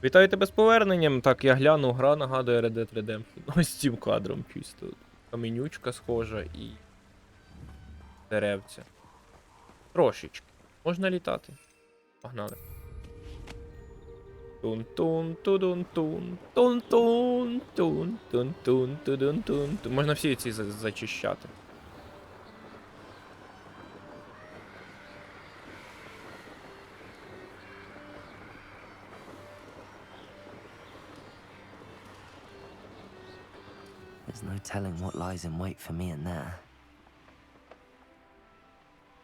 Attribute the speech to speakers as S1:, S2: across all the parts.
S1: Вітаю тебе з поверненням. Так, я гляну, гра нагадує Red Dead Redemption. Ось цим кадром чисто. Каменючка схожа і... деревця. Трошечки. Можна літати. Погнали. Тун-тун, тудун-тун, тун-тун, тун-тун, тудун-тун. Можна всі ці зачищати.
S2: There's no telling what lies in wait for me in there.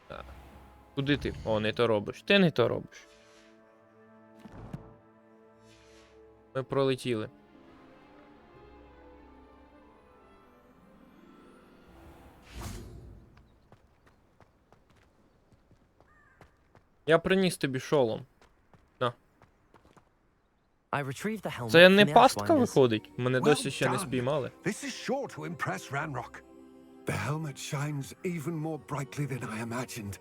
S1: Так. Куди ти? О, не то робиш. Ти не то робиш. Ми пролетіли. Я приніс тобі шолом. На.
S2: I retrieved the helmet
S1: Це
S2: from
S1: не
S2: the
S1: пастка
S2: Archwinders.
S1: виходить? Мене
S3: Well
S1: досі ще не
S3: done.
S1: спіймали.
S3: This is sure to impress Ranrock. The helmet shines even more brightly than I imagined.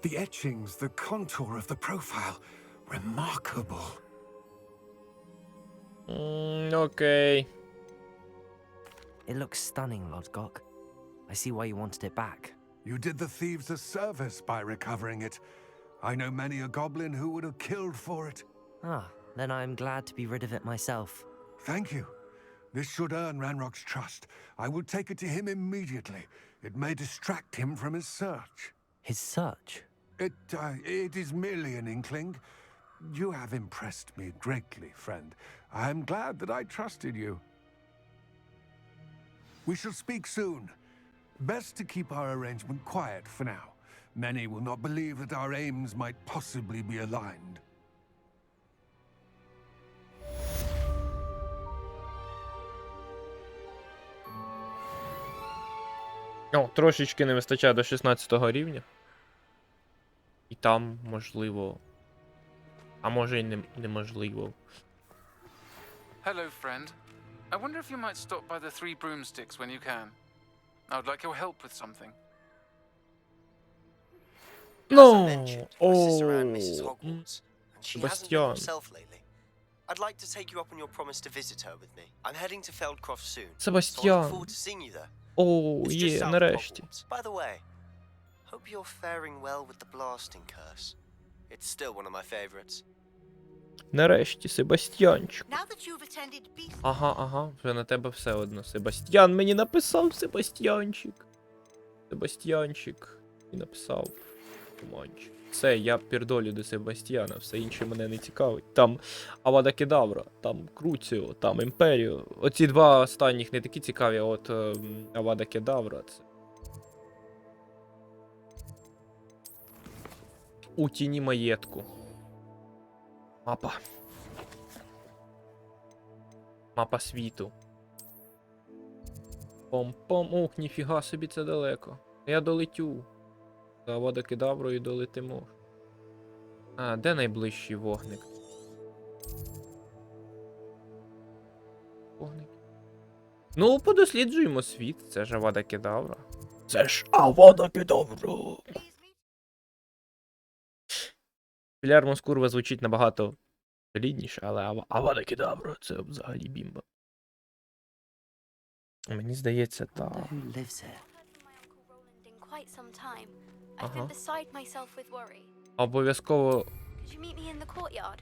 S3: The etchings, the contour of the profile. Remarkable.
S1: Окей.
S2: It looks stunning, Lodgok. I see why you wanted it back.
S3: You did the thieves a service by recovering it. I know many a goblin who would have killed for it.
S2: Ah, then I'm glad to be rid of it myself.
S3: Thank you. This should earn Ranrock's trust. I will take it to him immediately. It may distract him from his search.
S2: His search?
S3: It is merely an inkling. You have impressed me greatly, friend. I am glad that I trusted you. We shall speak soon. Best to keep our arrangement quiet for now. Many will not believe that our aims might possibly be aligned.
S1: О, трошечки не вистачає до 16 рівня. І там, можливо... А може і неможливо.
S4: Hello, friend. I wonder if you might stop by the Three Broomsticks when you can. I would like your help with something.
S5: As I mentioned, my sister Anne misses Hogwarts, and she hasn't been
S1: Sebastian.
S5: herself lately. I'd like to take you up on your promise to visit her with me. I'm heading to Feldcroft soon, so I look
S1: Себастьян.
S5: forward to seeing you there.
S1: О,
S5: It's just
S1: є,
S5: south of
S1: нарешті.
S5: Hogwarts. By the way, hope you're faring well with the blasting curse. It's still one of my favorites.
S1: Нарешті, Себастьянчик.
S6: Now that you've attended Beast
S1: Ага, вже на тебе все одно. Себастьян мені написав, Себастьянчик. Себастьянчик. І написав. Туманчик. Все, я пірдолю до Себастьяна, все інше мене не цікавить. Там Авада Кедавра, там Круціо, там Імперіо. Оці два останніх не такі цікаві, а от Авада Кедавра це. У тіні маєтку. Мапа. Мапа світу. Пом-пом. Ох, ніфіга собі, це далеко. Я долетю. За Авада Кедаврою долетимо. А, де найближчий вогник? Вогник. Ну, подосліджуємо світ. Це ж Авада Кедавра. Це ж Авада Кедавра. Філярмус Курва звучить набагато солідніше, але Авада Кедавра це взагалі бімба. Мені здається,
S2: Wonder
S1: так.
S2: who lives here?
S6: quite some time. I've
S1: Uh-huh.
S6: been beside myself with worry.
S1: Обов'язково
S6: Could you meet me in the courtyard?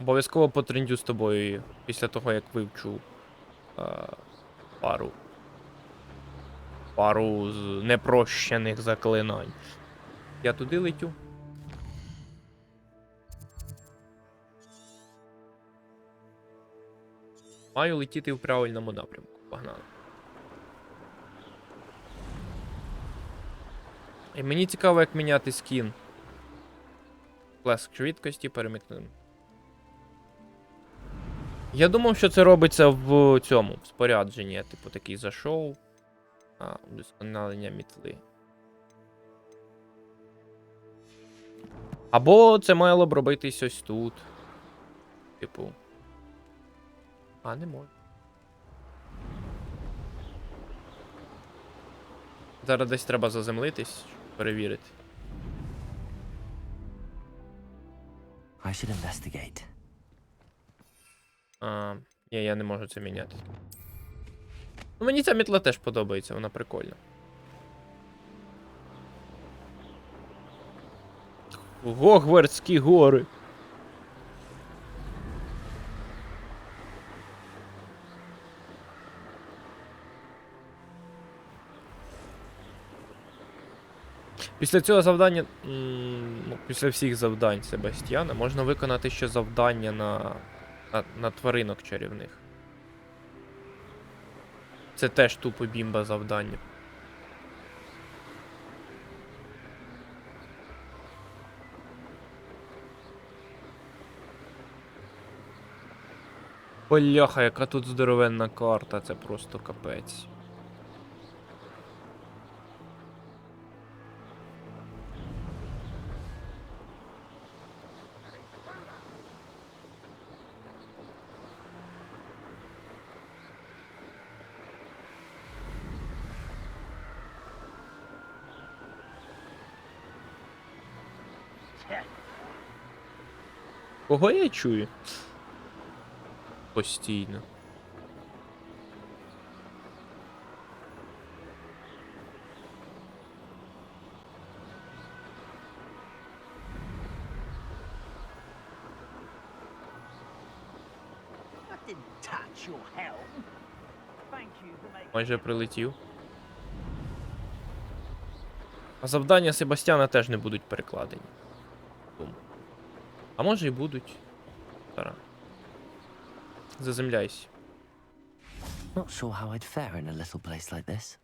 S1: Обов'язково потрендю з тобою після того, як вивчу пару з непрощених заклинань. Я туди летю. Маю летіти в правильному напрямку. Погнали. І мені цікаво, як міняти скін. Плеск швидкості перемикнути. Я думав, що це робиться в цьому, в спорядженні. Я, типу, такий зайшов. Удосконалення мітли. Або це мало б робитись ось тут. Типу. А, не можу. Зараз десь треба заземлитись, щоб перевірити.
S2: I should investigate.
S1: Ні, я не можу це міняти. Ну, мені ця мітла теж подобається, вона прикольна. Гогвартські гори. Після цього завдання, після всіх завдань Себастьяна, можна виконати ще завдання на тваринок чарівних. Це теж тупо бімба завдання. Бляха, яка тут здоровенна карта, це просто капець. Кого я чую? Постійно. Майже прилетів. А завдання Себастьяна теж не будуть перекладені. А може і будуть. Зараз. Заземляйся.
S2: Not sure how I'd fare in a little place like this.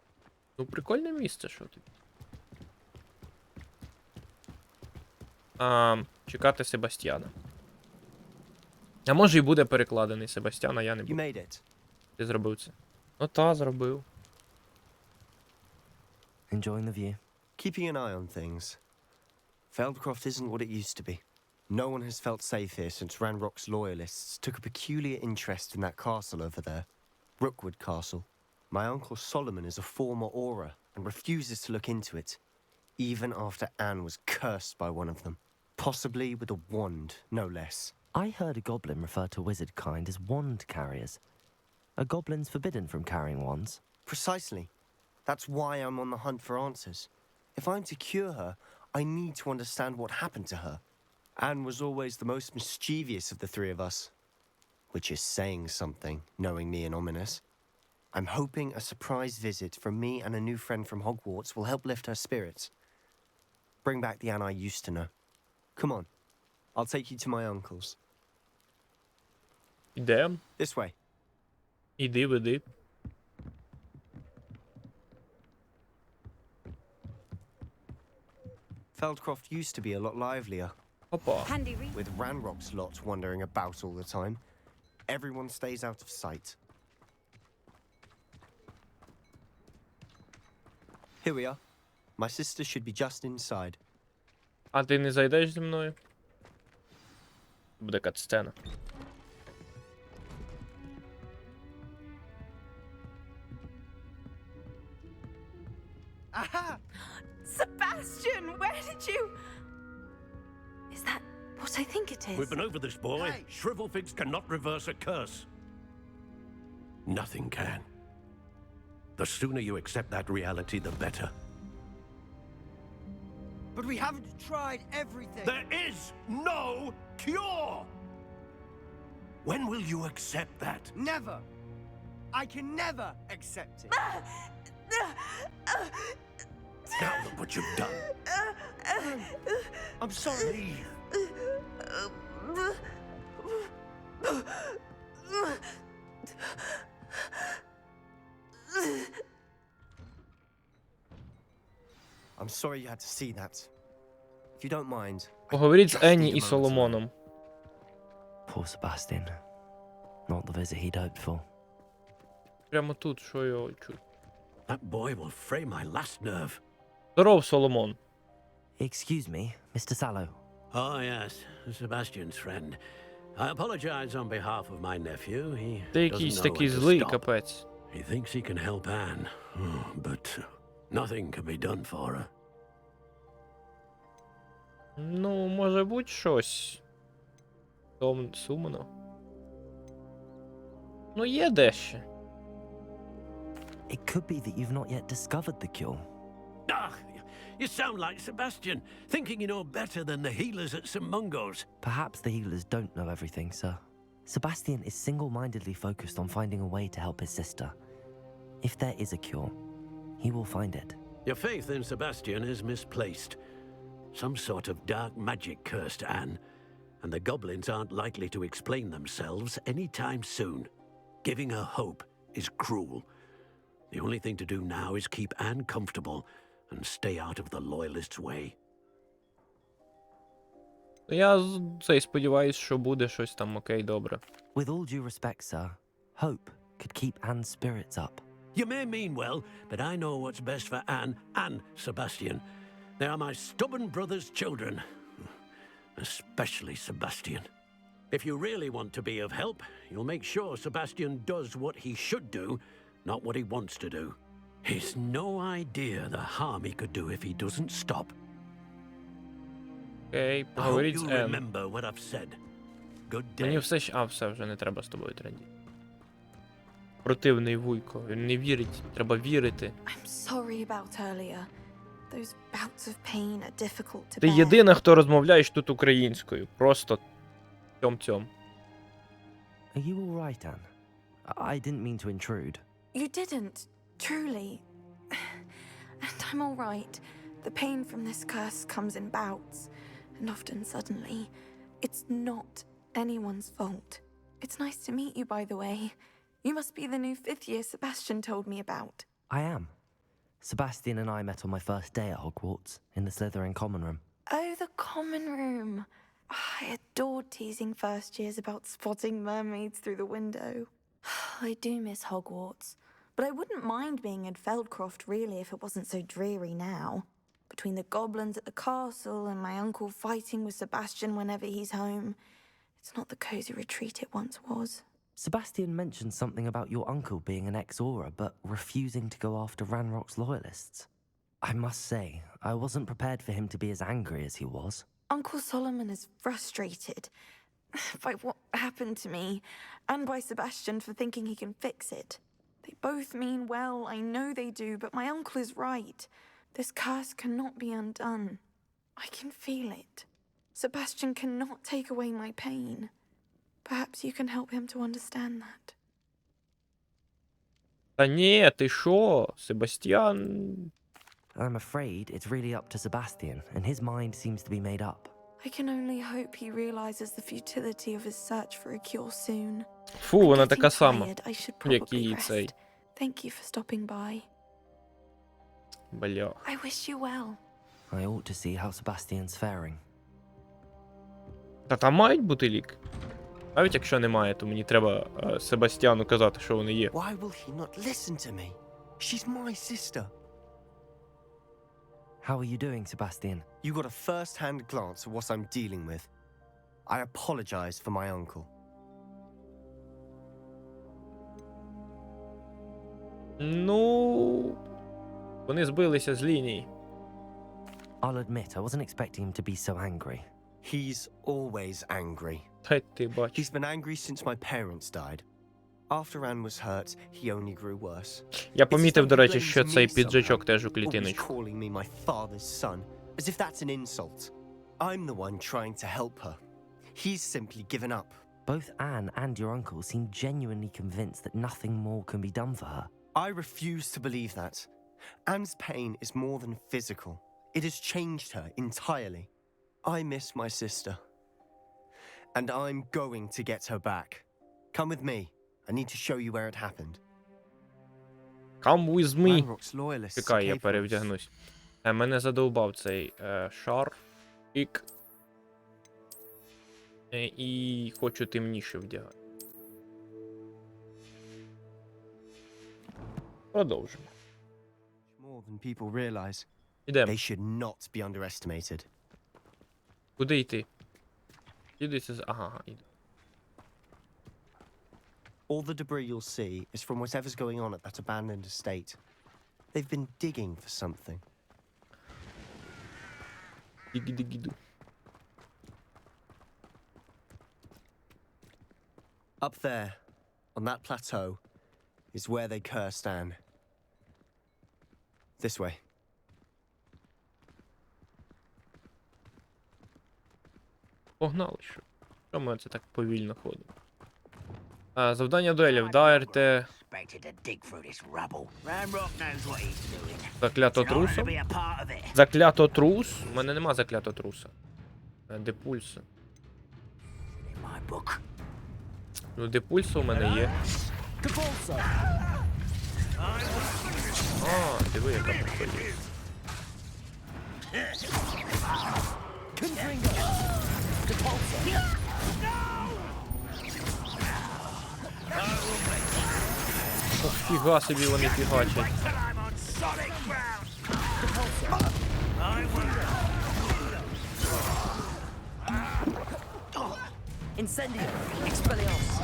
S1: Ну, прикольне місце, що тут. Чекати Себастьяна. А може і буде перекладений Себастьяна, я не
S5: You
S1: буду.
S5: made it.
S1: Ти зробив це. Ну та, зробив.
S2: Enjoying the view.
S5: Keeping an eye on things. Feldcroft isn't what it used to be. No one has felt safe here since Ranrock's loyalists took a peculiar interest in that castle over there. Rookwood Castle. My uncle Solomon is a former Auror and refuses to look into it, even after Anne was cursed by one of them. Possibly with a wand, no less.
S2: I heard a goblin refer to wizard kind as wand carriers. Are goblins forbidden from carrying wands?
S5: Precisely. That's why I'm on the hunt for answers. If I'm to cure her, I need to understand what happened to her. Anne was always the most mischievous of the three of us. Which is saying something, knowing me and ominous. I'm hoping a surprise visit from me and a new friend from Hogwarts will help lift her spirits. Bring back the Anne I used to know. Come on. I'll take you to my uncle's.
S1: Ідем.
S5: This way.
S1: Іди, веди.
S5: Feldcroft used to be a lot livelier.
S1: Опа.
S6: Handy read.
S5: With Ranrock's lot wandering about all the time, everyone stays out of sight. Here we are. My sister should be just inside.
S1: А ти не зайдеш зі мною? Буде катсцена.
S5: Aha!
S6: Sebastian, where did you? Is that what I think it is?
S7: We've been over this, boy.
S5: Hey.
S7: Shrivelfigs cannot reverse a curse. Nothing can. The sooner you accept that reality, the better.
S8: But we haven't tried everything.
S7: There is no cure! When will you accept that?
S8: Never. I can never accept it.
S7: Now look what you've done.
S8: I'm sorry.
S7: Leave.
S5: I'm sorry you had to see that. If you don't mind, I
S1: Поговоріть з
S5: just
S1: Енні
S5: need a
S1: і
S5: moment
S1: Соломоном.
S2: Poor Sebastian. Not the visit he'd hoped for.
S1: Прямо тут, що його чуть.
S7: That boy will fray my last nerve.
S1: Здоров, Соломон.
S2: Excuse me, Mr. Sallow.
S7: Oh, yes, Sebastian's friend. I apologize on behalf of my nephew. He
S1: Ти
S7: doesn't
S1: якийсь
S7: know
S1: такий
S7: when to
S1: злий,
S7: stop.
S1: капець.
S7: He thinks he can help Anne, but nothing can be done for her.
S1: Ну, може бути щось. Сумно. Ну, є дещо.
S2: It could be that you've not yet discovered the cure.
S7: Ah, you sound like Sebastian, thinking you know better than the healers at St. Mungo's.
S2: Perhaps the healers don't know everything, sir. Sebastian is single-mindedly focused on finding a way to help his sister. If there is a cure, he will find it.
S7: Your faith in Sebastian is misplaced. Some sort of dark magic cursed Anne, and the goblins aren't likely to explain themselves anytime soon. Giving her hope is cruel. The only thing to do now is keep Anne comfortable and stay out of the Loyalists' way.
S1: Я сподіваюсь, що буде щось там окей, добре.
S2: With all due respect, sir, hope could keep Anne's spirits up.
S7: You may mean well, but I know what's best for Anne and Sebastian. They are my stubborn brother's children. Especially Sebastian. If you really want to be of help, you'll make sure Sebastian does what he should do, not what he wants to do. He's no idea the harm he could do if he doesn't stop.
S1: Окей,
S7: I hope
S1: поговоріть
S7: you
S1: з Ен.
S7: remember what I've said. Good
S1: Мені
S7: day.
S1: все все, вже не треба з тобою трендіти. Противний вуйко, він не вірить, треба вірити.
S6: I'm sorry about earlier. Those bouts of pain are difficult to
S1: Ти
S6: bear.
S1: єдина, хто розмовляєш тут українською. Просто тьом-тьом.
S2: Are you all right, Anne? I didn't mean to intrude.
S6: You didn't, truly. And I'm all right. The pain from this curse comes in bouts, and often suddenly. It's not anyone's fault. It's nice to meet you, by the way. You must be the new 5th year Sebastian told me about.
S2: I am. Sebastian and I met on my first day at Hogwarts, in the Slytherin common room.
S6: Oh, the common room. I adored teasing first years about spotting mermaids through the window. I do miss Hogwarts, but I wouldn't mind being in Feldcroft really if it wasn't so dreary now. Between the goblins at the castle and my uncle fighting with Sebastian whenever he's home, it's not the cosy retreat it once was.
S2: Sebastian mentioned something about your uncle being an ex-Auror, but refusing to go after Ranrock's loyalists. I must say, I wasn't prepared for him to be as angry as he was.
S6: Uncle Solomon is frustrated by what happened to me, and by Sebastian for thinking he can fix it. They both mean well, I know they do, but my uncle is right. This curse cannot be undone. I can feel it. Sebastian cannot take away my pain. Perhaps you can help him to understand that.
S1: Та ні, ти що? Себастьян...
S2: I'm afraid it's really up to Sebastian, and his mind seems to be made up.
S6: I can only hope he realizes the futility of his search for a cure soon.
S1: Фу, вона така сама,
S6: Tired, I should
S1: як
S6: probably
S1: і цей.
S6: rest. Thank you for stopping by.
S1: Бля.
S6: I wish you well.
S2: I ought to see how Sebastian's faring.
S1: Та там мають бути лік. Навіть якщо немає, то мені треба Себастьяну казати, що вони є.
S5: Why will he not listen to me? She's my sister.
S2: How are you doing, Sebastian?
S5: You got a first-hand glance at what I'm dealing with. I apologize for my uncle.
S1: Ну... Вони збилися з лінії.
S2: I'll admit, I wasn't expecting him to be so angry.
S5: He's always angry.
S1: Та й ти бачиш.
S5: He's been angry since my parents died. After Anne was hurt, he only grew worse.
S1: Я
S5: It's as
S1: помітив,
S5: though
S1: до
S5: he
S1: речі,
S5: blames
S1: що
S5: me
S1: цей
S5: somehow,
S1: піджачок теж у
S5: always
S1: клітиночку.
S5: calling me my father's son, as if that's an insult. I'm the one trying to help her. He's simply given up.
S2: Both Anne and your uncle seem genuinely convinced that nothing more can be done for her.
S5: I refuse to believe that. Anne's pain is more than physical. It has changed her entirely. I miss my sister. And I'm going to get her back. Come with me. I need to show you where it happened.
S1: Come with me.
S5: Ranrock's loyalists
S1: Чекай, я
S5: came for us.
S1: перевдягнусь. Мене задовбав цей шар. Пік. І хочу темніше вдягати. Продовжимо.
S5: More than people realize.
S1: Ідемо.
S5: They should not be underestimated.
S1: Куди йти? Їдеться з... Ага, іду.
S5: All the debris you'll see is from whatever's going on at that abandoned estate. They've been digging for something.
S1: Диги-диги-ду.
S5: Up there, on that plateau, is where they cursed Anne. This way.
S1: Погнали, що? Що ми це так повільно ходимо? Завдання дуелі. Вдарте заклято трусом. Заклято трус? У мене нема заклято труса. Де пульси? Ну, де пульси у мене є. А, диви, яка прикольна. Ох, фіга собі вони фігачать.
S2: Incendio! Expelliarmus!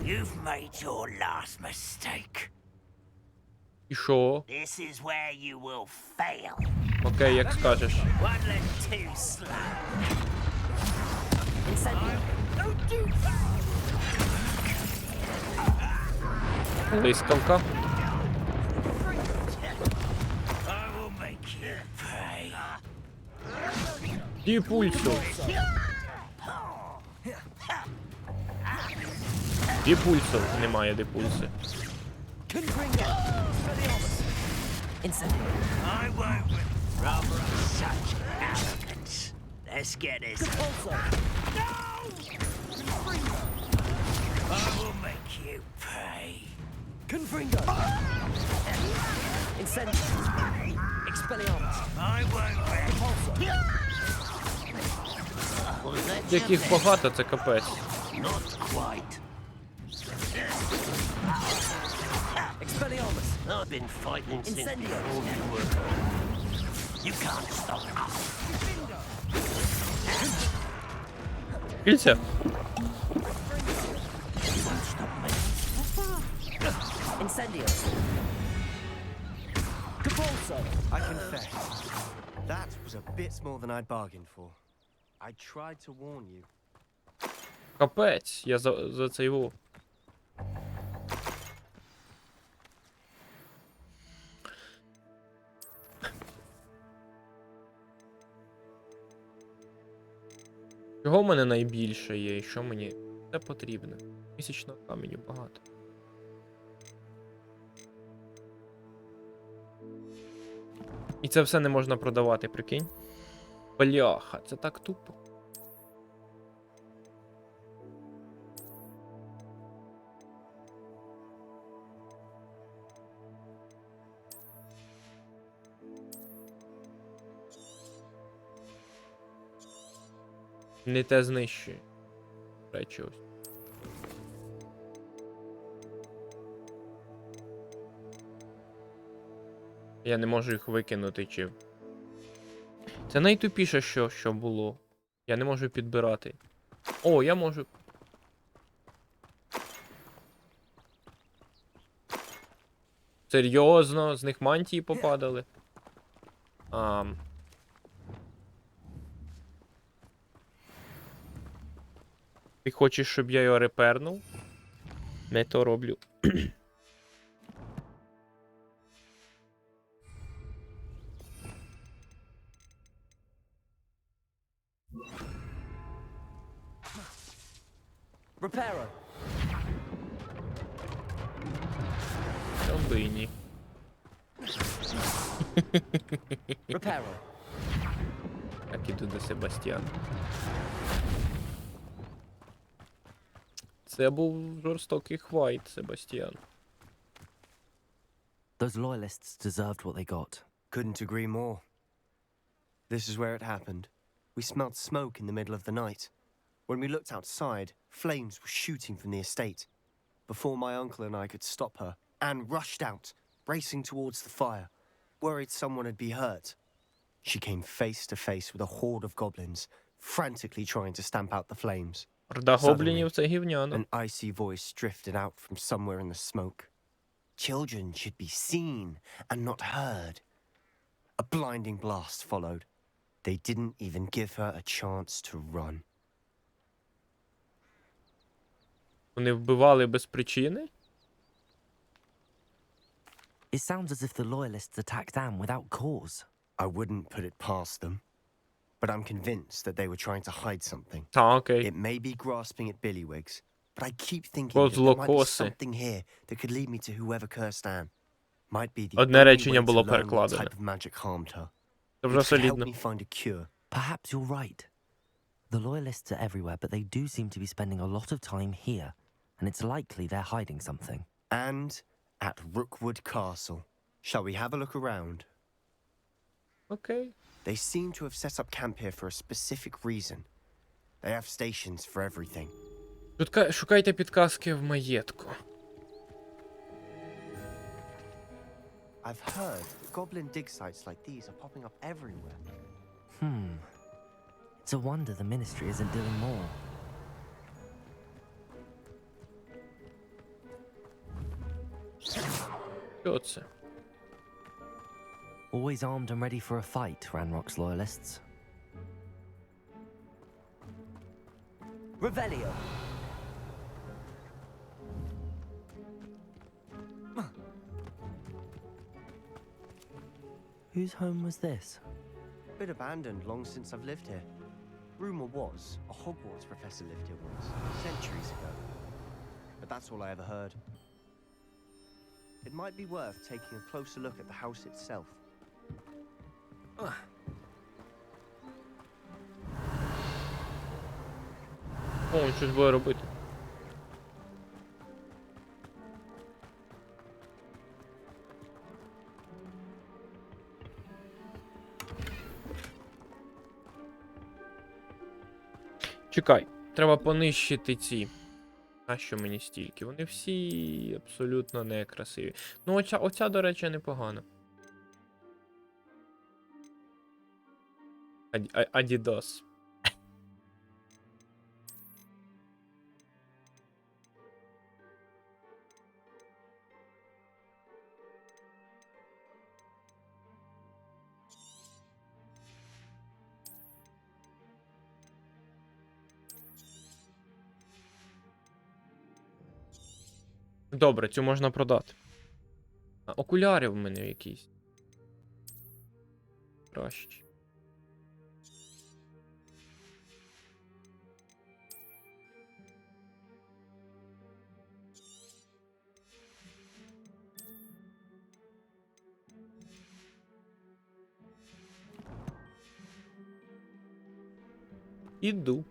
S9: You've made your last mistake.
S1: І що?
S9: This is where you will fail.
S1: Окей, як скажеш.
S9: One leg too slow.
S2: Incendio!
S1: Блискавка.
S9: I will make you pay.
S1: І пульсу. І пульсу. Немає де пульси.
S2: Incendio!
S9: I won't win. Rather such arrogance. Let's get this. I will make you pay.
S2: Confringo! Incendio! Expelliarmus!
S9: I won't win.
S1: Яких багато, це капець.
S9: Not quite.
S2: Expelliarmus!
S9: I've been fighting since
S2: Incendio!
S9: before you were. You can't stop us.
S1: Кільця.
S9: You won't stop me.
S2: Incendio! Capulso!
S5: I confess, that was a bit more than I'd bargained for. I tried to warn you.
S1: Капець. Я за це його. Чого в мене найбільше є і що мені це потрібно? Місячного каменю багато. І це все не можна продавати, прикинь? Бляха, це так тупо. Не те знищує. Речі ось. Я не можу їх викинути, чи... Це найтупіше, що було. Я не можу підбирати. О, я можу. Серйозно? З них мантії попадали? Ти хочеш, щоб я його репернув? Не то роблю.
S2: Reparo!
S1: Чом би і ні.
S2: Reparo!
S1: Так, іду до Себастьяна. Це був жорстокий хвайт, Себастьян.
S2: Those loyalists deserved what they got.
S5: Couldn't agree more. This is where it happened. We smelled smoke in the middle of the night. When we looked outside, flames were shooting from the estate. Before my uncle and I could stop her, Anne rushed out, racing towards the fire, worried someone would be hurt. She came face to face with a horde of goblins, frantically trying to stamp out the flames.
S1: Орда гоблінів — це гівняно.
S5: An icy voice drifted out from somewhere in the smoke. Children should be seen and not heard. A blinding blast followed. They didn't even give her a chance to run.
S1: Вони вбивали без причини?
S2: It sounds as if the Loyalists attacked Anne without cause.
S5: I wouldn't put it past them. But I'm convinced that they were trying to hide something.
S1: А, окей.
S5: It may be grasping at billywhigs, but I keep thinking that there might be
S1: Козлокоси.
S5: something here that could lead me to whoever cursed Anne. Might be the
S1: Одне
S5: only
S1: речення
S5: way to
S1: було
S5: learn what
S1: перекладене.
S5: type of magic harmed her.
S1: Це
S5: It
S1: вже
S5: could help
S1: солідно.
S5: me find a cure.
S2: Perhaps you're right. The Loyalists are everywhere, but they do seem to be spending a lot of time here, and it's likely they're hiding something.
S5: And at Rookwood Castle. Shall we have a look around?
S1: Окей.
S5: They seem to have set up camp here for a specific reason. They have stations for everything.
S1: Шукайте підказки в маєтку.
S5: I've heard that goblin dig sites like these are popping up everywhere.
S2: It's a wonder the Ministry isn't doing more.
S1: Що це?
S2: Always armed and ready for a fight, Ranrock's Loyalists. Revelio! Whose home was this?
S5: Been abandoned long since I've lived here. Rumor was a Hogwarts professor lived here once, centuries ago. But that's all I ever heard. It might be worth taking a closer look at the house itself.
S1: О, він щось буде робити. Чекай, треба понищити ці. А що мені стільки? Вони всі абсолютно некрасиві. Ну, оця, до речі, непогана. Адідос. Добре, цю можна продати. А, окуляри в мене якісь. Краще. Іду.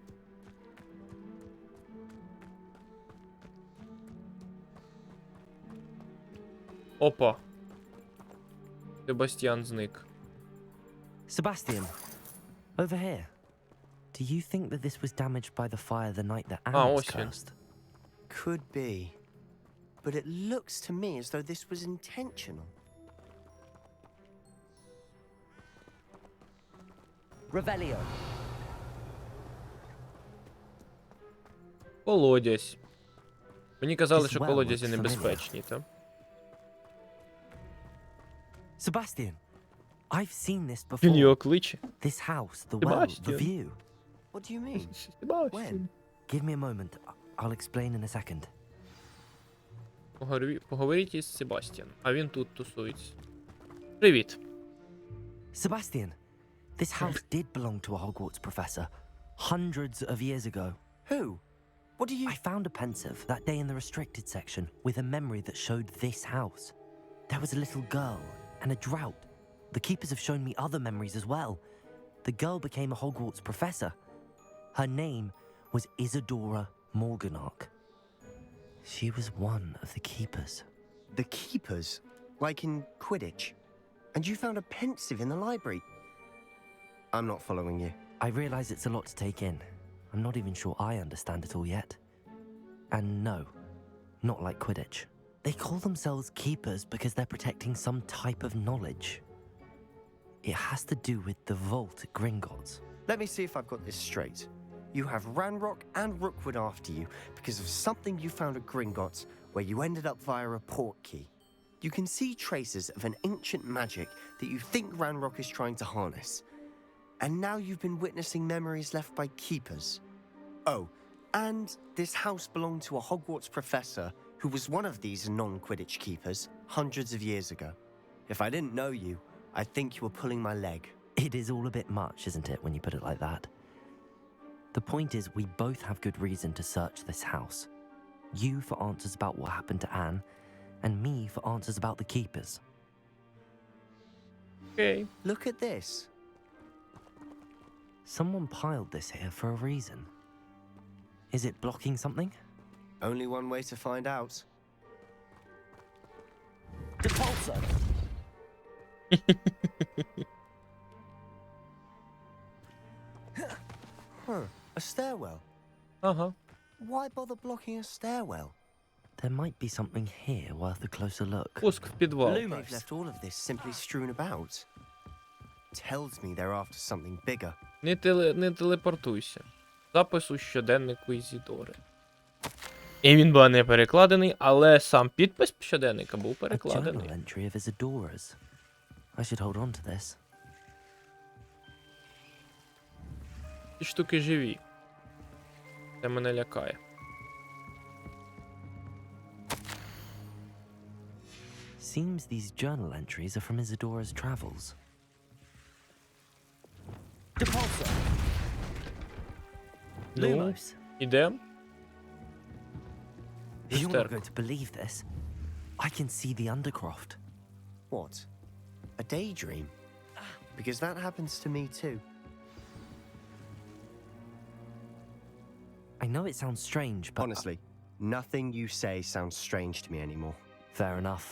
S1: Опа. Себастьян зник.
S2: Sebastian, over here. Do you think that this was damaged by the fire the night that Anne
S1: Ah,
S2: was
S1: ось він.
S2: cursed?
S5: Could be. But it looks to me as though this was intentional.
S2: Revelio.
S1: Колодязь. Мені казали,
S2: This
S1: що
S2: well
S1: колодязі
S2: looks familiar.
S1: небезпечні, та?
S2: Sebastian, I've seen this
S1: Він
S2: before.
S1: його кличе.
S2: This house, the well, the
S1: Sebastian.
S2: view.
S5: What do you mean?
S1: Себастьян.
S2: Give me a moment. I'll explain in a second.
S1: Поговоріть із Себастьяном. А він тут тусується. Привіт.
S2: Sebastian, this house did belong to a Hogwarts professor hundreds of years ago.
S5: Who? What do you...
S2: I found a pensive that day in the restricted section with a memory that showed this house. There was a little girl and a drought. The keepers have shown me other memories as well. The girl became a Hogwarts professor. Her name was Isadora Morganach. She was one of the keepers.
S5: The keepers? Like in Quidditch? And you found a pensive in the library? I'm not following you.
S2: I realize it's a lot to take in. I'm not even sure I understand it all yet. And no, not like Quidditch. They call themselves keepers because they're protecting some type of knowledge. It has to do with the vault at Gringotts.
S5: Let me see if I've got this straight. You have Ranrock and Rookwood after you because of something you found at Gringotts where you ended up via a port key. You can see traces of an ancient magic that you think Ranrock is trying to harness. And now you've been witnessing memories left by keepers. Oh, And this house belonged to a Hogwarts professor who was one of these non-Quidditch keepers hundreds of years ago. If I didn't know you, I'd think you were pulling my leg.
S2: It is all a bit much, isn't it, when you put it like that? The point is, we both have good reason to search this house. You for answers about what happened to Anne, and me for answers about the keepers.
S1: Окей.
S5: Look at this.
S2: Someone piled this here for a reason. Is it blocking something?
S5: Only one way to find out.
S2: Depulso!
S5: Huh, a stairwell.
S1: Ага.
S5: Why bother blocking a stairwell?
S2: There might be something here worth a closer look.
S1: Пуск в підвал.
S5: They've left all of this simply strewn about. Tells me they're after something bigger.
S1: Не телепортуйся. Запис у щоденнику Ізідори. І він був не перекладений, але сам підпис щоденника був
S2: A journal
S1: перекладений.
S2: entry of Isadora's. I should hold on to this.
S1: Ці штуки живі. Це мене лякає.
S2: Seems these journal entries are from Isadora's travels. Depulso!
S1: Ну,
S2: Lumos!
S1: ідем.
S2: You're not
S1: Люстерко.
S2: going to believe this. I can see the Undercroft.
S5: What? A daydream? Because that happens to me too.
S2: I know it sounds strange, but...
S5: Honestly, nothing you say sounds strange to me anymore.
S2: Fair enough.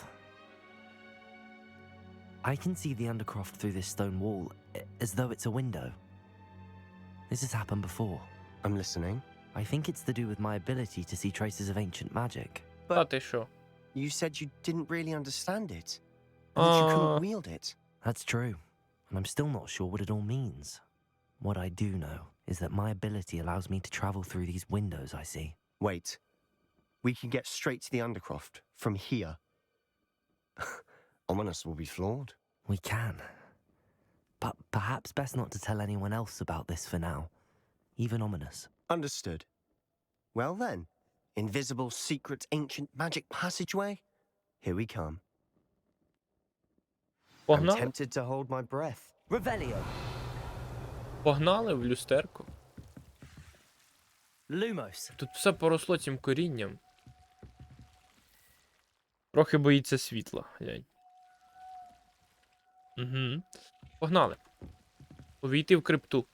S2: I can see the Undercroft through this stone wall, as though it's a window. This has happened before.
S5: I'm listening.
S2: I think it's to do with my ability to see traces of ancient magic.
S1: Та ти що?
S5: You said you didn't really understand it. And that you couldn't wield it.
S2: That's true, and I'm still not sure what it all means. What I do know is that my ability allows me to travel through these windows I see.
S5: Wait. We can get straight to the Undercroft from here. Ominous will be flawed.
S2: We can. But perhaps best not to tell anyone else about this for now. Even Ominous.
S5: Understood. Well then, invisible, secret, ancient magic passageway? Here we come. I'm
S1: Погнали?
S5: tempted to hold my breath.
S2: Revelio!
S1: Погнали в люстерку.
S2: Lumos!
S1: Тут все поросло цим корінням. Трохи боїться світла, глянь. Угу. Погнали. Увійти в крипту.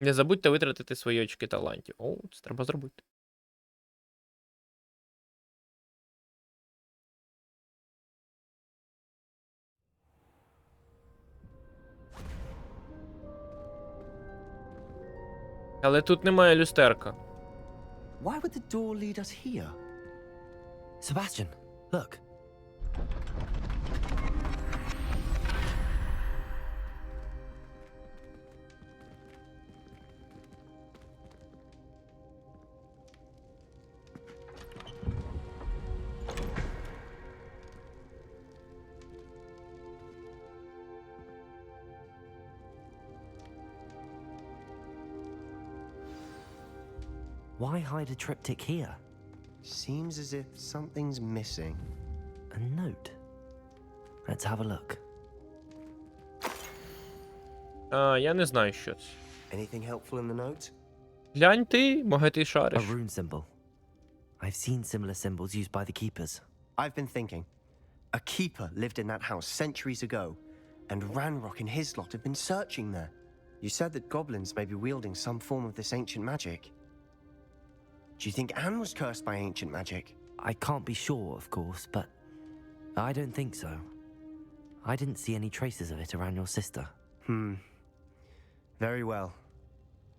S1: Не забудьте витратити свої очки талантів. О, це треба зробити. Але тут немає люстерка.
S5: Why would the door lead us here?
S2: Sebastian, look. Why hide a triptych here?
S5: Seems as if something's missing.
S2: A note. Let's have a look.
S1: Я не знаю, що це.
S5: Anything helpful in the note?
S1: Глянь ти, може ти
S2: A
S1: шариш.
S2: rune symbol. I've seen similar symbols used by the keepers.
S5: I've been thinking. A keeper lived in that house centuries ago, and Ranrock and his lot have been searching there. You said that goblins may be wielding some form of this ancient magic. Do you think Anne was cursed by ancient magic?
S2: I can't be sure, of course, but I don't think so. I didn't see any traces of it around your sister.
S5: Very well.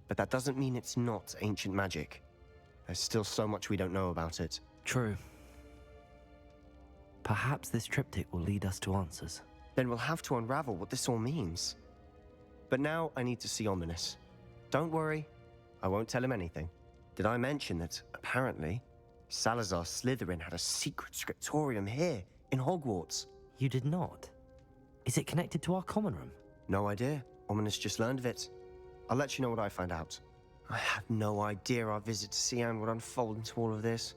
S5: But that doesn't mean it's not ancient magic. There's still so much we don't know about it.
S2: True. Perhaps this triptych will lead us to answers.
S5: Then we'll have to unravel what this all means. But now I need to see Ominous. Don't worry, I won't tell him anything. Did I mention that, apparently, Salazar Slytherin had a secret scriptorium here, in Hogwarts?
S2: You did not? Is it connected to our common room?
S5: No idea. Ominous just learned of it. I'll let you know what I find out. I had no idea our visit to Xi'an would unfold into all of this.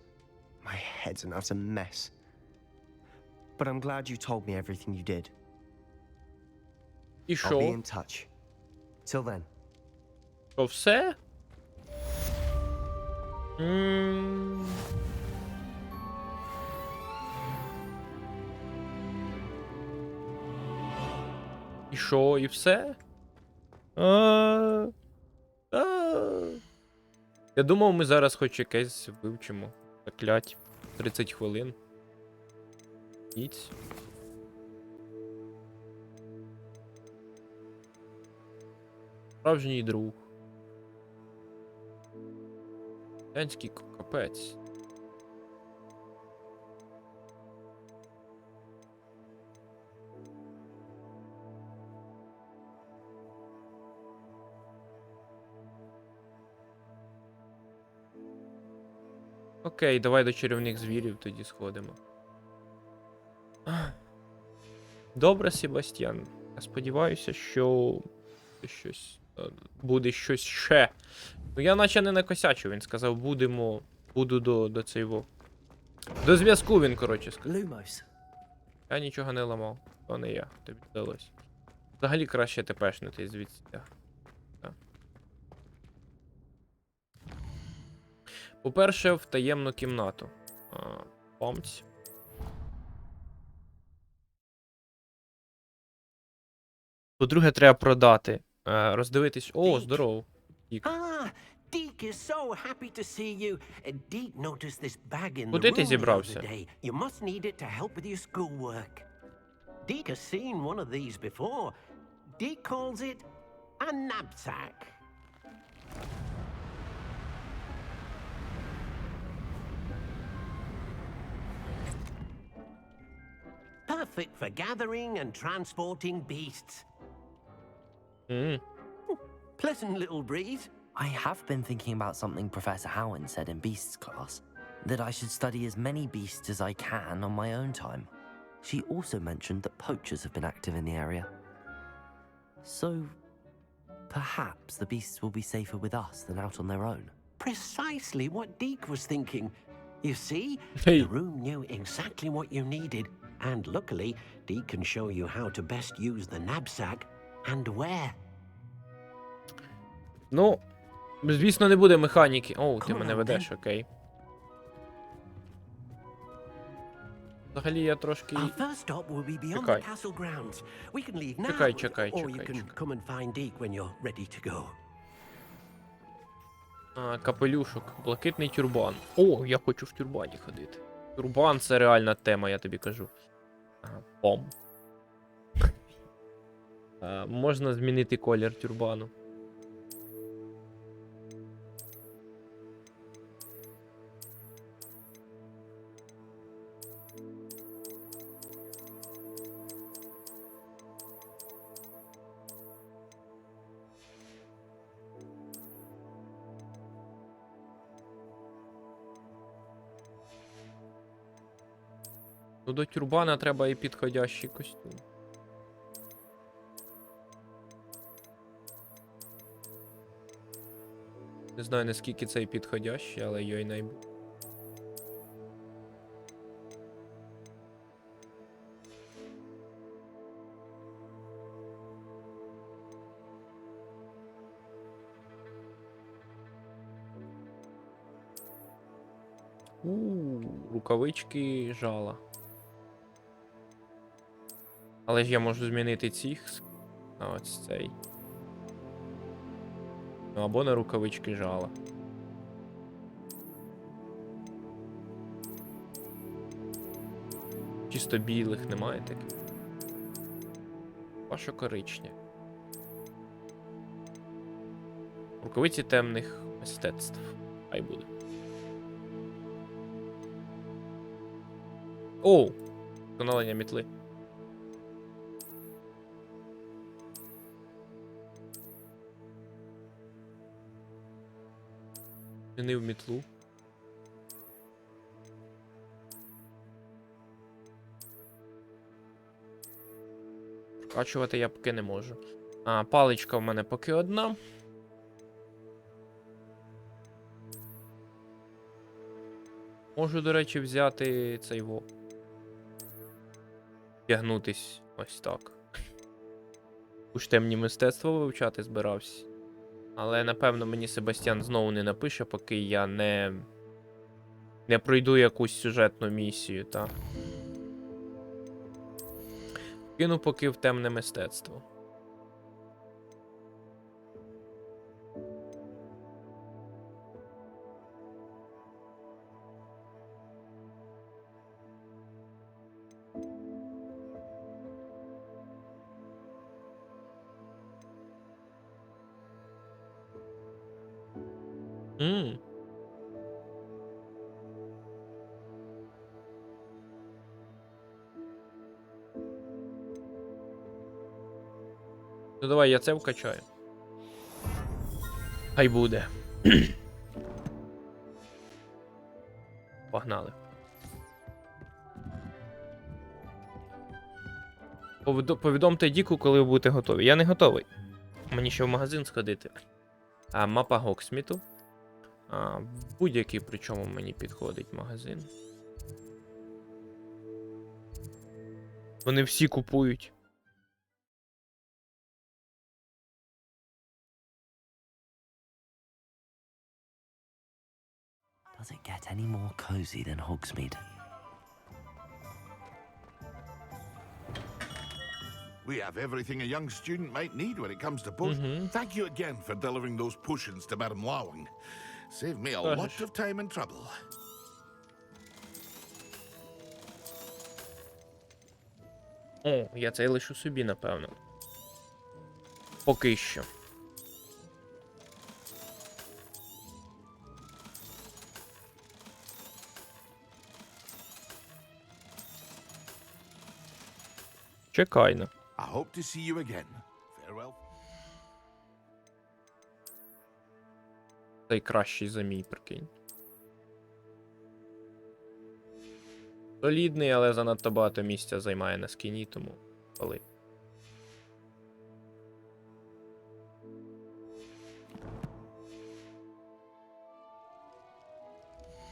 S5: My head's an utter mess. But I'm glad you told me everything you did.
S1: І
S5: I'll be
S1: що?
S5: in touch. Till then.
S1: Що, все? І що, і все? Я думав, ми зараз хоч якесь вивчимо. Заклять. 30 хвилин. Ніць. Справжній друг. Янський капець. Окей, давай до чарівних звірів тоді сходимо. Добре, Себастьян. Я сподіваюся, що буде щось ще. Ну я наче не накосячу, він сказав, буду до цього. До зв'язку він, коротше, сказав.
S2: Lumos.
S1: Я нічого не ламав, то не я, тобі вдалося. Взагалі краще тепешнути звідси. По-перше, в таємну кімнату. Помць. По-друге, треба продати. Роздивитись. О, здорово.
S9: Ah, Deke is so happy to see you. Deke noticed this bag in the
S1: Куди ти
S9: room the
S1: зібрався?
S9: other day. You must need it to help with your schoolwork. Deke has seen one of these before. Deke calls it a knapsack. Perfect for gathering and transporting beasts. Pleasant little breeze.
S2: I have been thinking about something Professor Howen said in Beasts class, that I should study as many beasts as I can on my own time. She also mentioned that poachers have been active in the area. So, perhaps the beasts will be safer with us than out on their own.
S9: Precisely what Deke was thinking. You see,
S1: Hey.
S9: the room knew exactly what you needed, and luckily, Deke can show you how to best use the knapsack and where.
S1: Ну, звісно, не буде механіки. О, ти мене ведеш, окей. Взагалі я трошки...
S9: Our first stop will be beyond
S1: Чекай.
S9: the castle grounds. We can leave now,
S1: Чекай,
S9: or you can
S1: чекай.
S9: come and find Deke when you're ready to go.
S1: Капелюшок, блакитний тюрбан. О, я хочу в тюрбані ходити. Тюрбан це реальна тема, я тобі кажу. Пом. Можна змінити колір тюрбану. Ну, до тюрбана треба і підходящий костюм. Не знаю, наскільки цей підходящий, але йой найбуде. Рукавички жала. Але ж я можу змінити цих. А ось цей. Ну або на рукавички жала. Чисто білих немає таких. Пашо коричні. Рукавиці темних мистецтв. Хай буде. Оу! Доналення мітли. Змінив мітлу. Прокачувати я поки не можу. Паличка в мене поки одна. Можу, до речі, взяти цей во. Тягнутись ось так. Уж темні мистецтво вивчати збирався. Але, напевно, мені Себастьян знову не напише, поки я не пройду якусь сюжетну місію, так. Кину поки в темне мистецтво. Ну давай, я це вкачаю. Хай буде. Погнали. Повідомте Діку, коли ви будете готові. Я не готовий. Мені ще в магазин сходити. А мапа Гоксміту. Будь-який, причому мені підходить магазин. Вони всі купують.
S2: Does it get any more cozy than Hogsmeade?
S10: We have everything a young student might need when it comes to potions. Thank you again for delivering those potions to Madame Lawing. Saved me a lot of time and trouble.
S1: О, я цей лишу собі, напевно. Поки що. Чекайно.
S10: I hope to see you again. Farewell.
S1: Цей кращий за мій, прикинь. Солідний, але занадто багато місця займає на скіні, тому коли.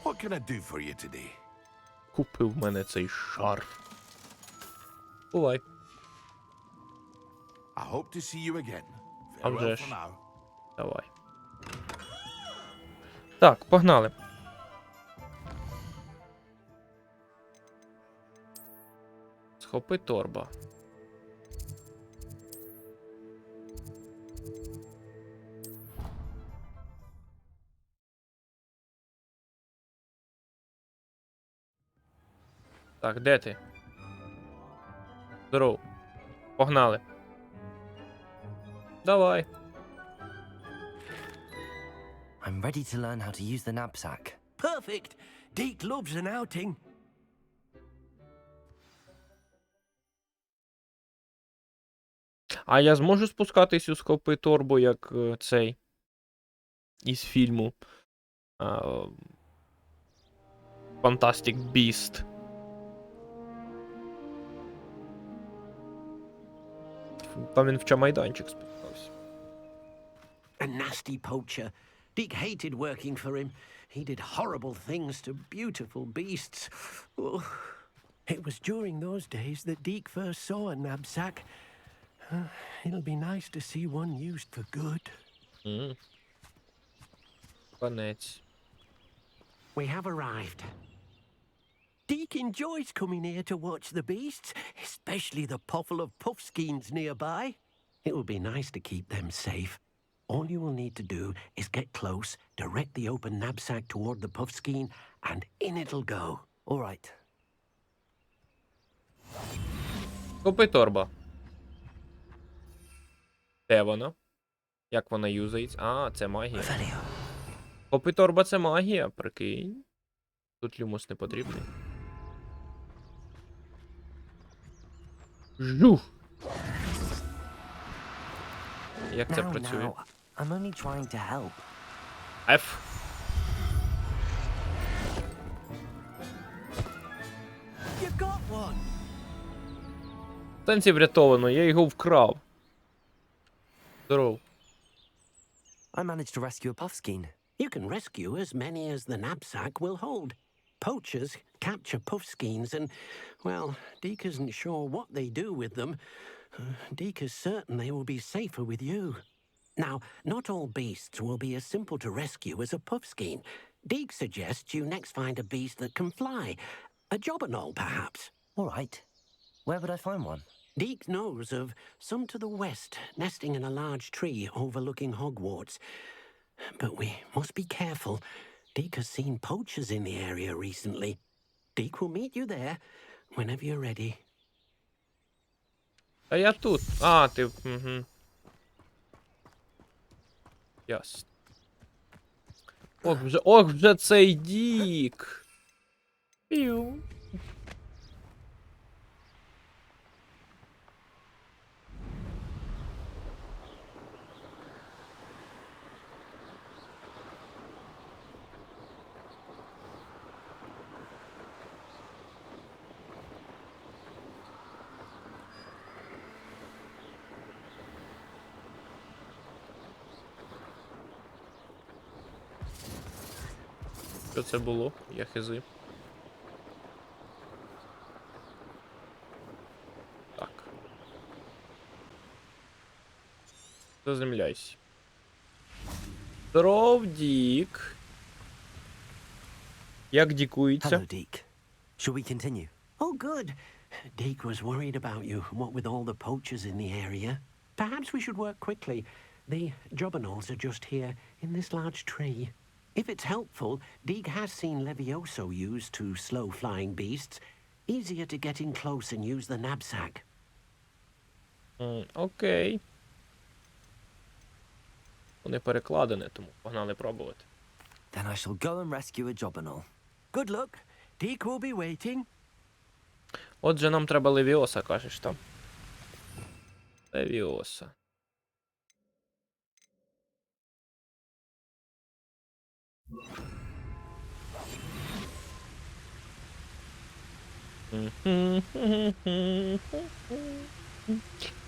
S10: What can I do for you today?
S1: Купив мене цей шарф. Бувай.
S10: I hope to see you again.
S1: А вже
S10: Farewell
S1: ж.
S10: for now.
S1: Давай. Так, погнали. Схопи торба. Так, де ти? Здоров. Погнали. Давай.
S2: I'm ready to learn how to use the knapsack.
S9: Perfect. Deke loves an outing.
S1: А я зможу спускатись у схопи торбу, як цей із фільму Fantastic Beast. Там він в чамайданчик спускався.
S9: A nasty poacher. Deke hated working for him. He did horrible things to beautiful beasts. Oh. It was during those days that Deke first saw a knapsack. It'll be nice to see one used for good.
S1: Конець.
S9: We have arrived. Deke enjoys coming here to watch the beasts, especially the puffle of puffskeins nearby. It will be nice to keep them safe. All you will need to do is get close, direct the open knapsack toward the puffskein, and in it'll go.
S2: All right.
S1: Схопи торба. Де вона? Як вона юзається? А, це магія.
S2: Revelio.
S1: Схопи торба — це магія, прикинь. Тут люмус не потрібний. Жух! Як це
S2: Now,
S1: працює?
S2: now, I'm only trying to help.
S1: F.
S9: You got one!
S1: Станція врятовано, я його вкрав. Здоров.
S2: I managed to rescue a puffskein.
S9: You can rescue as many as the knapsack will hold.
S7: Poachers capture puffskeins and, well, Deke isn't sure what they do with them. Deke is certain they will be safer with you. Now, not all beasts will be as simple to rescue as a puffskein. Deke suggests you next find a beast that can fly. A jobberknoll, perhaps.
S2: All right. Where would I find one?
S7: Deke knows of some to the west, nesting in a large tree overlooking Hogwarts. But we must be careful. Deke has seen poachers in the area recently. Deke will meet you there whenever you're ready.
S1: А я тут. А, ти. Угу. Ясно. Ох, вже цей Дік. Піу. Що це було? Я хизи. Так. Заземляйся. Здоров, Дік. Як дікується?
S2: Hello, Deke. Shall we continue?
S7: Oh, good. Deke was worried about you, what with all the poachers in the area. Perhaps we should work quickly. The jobberknolls are just here in this large tree. If it's helpful, Deke has seen Levioso used to slow flying beasts. Easier to get in close and use the knapsack.
S1: Окей. Вони перекладені, тому погнали пробувати.
S2: Then I shall go and rescue a jobberknoll.
S7: Good luck. Deke will be waiting.
S1: Отже, нам треба Левіоса, кажеш там. Левіоса.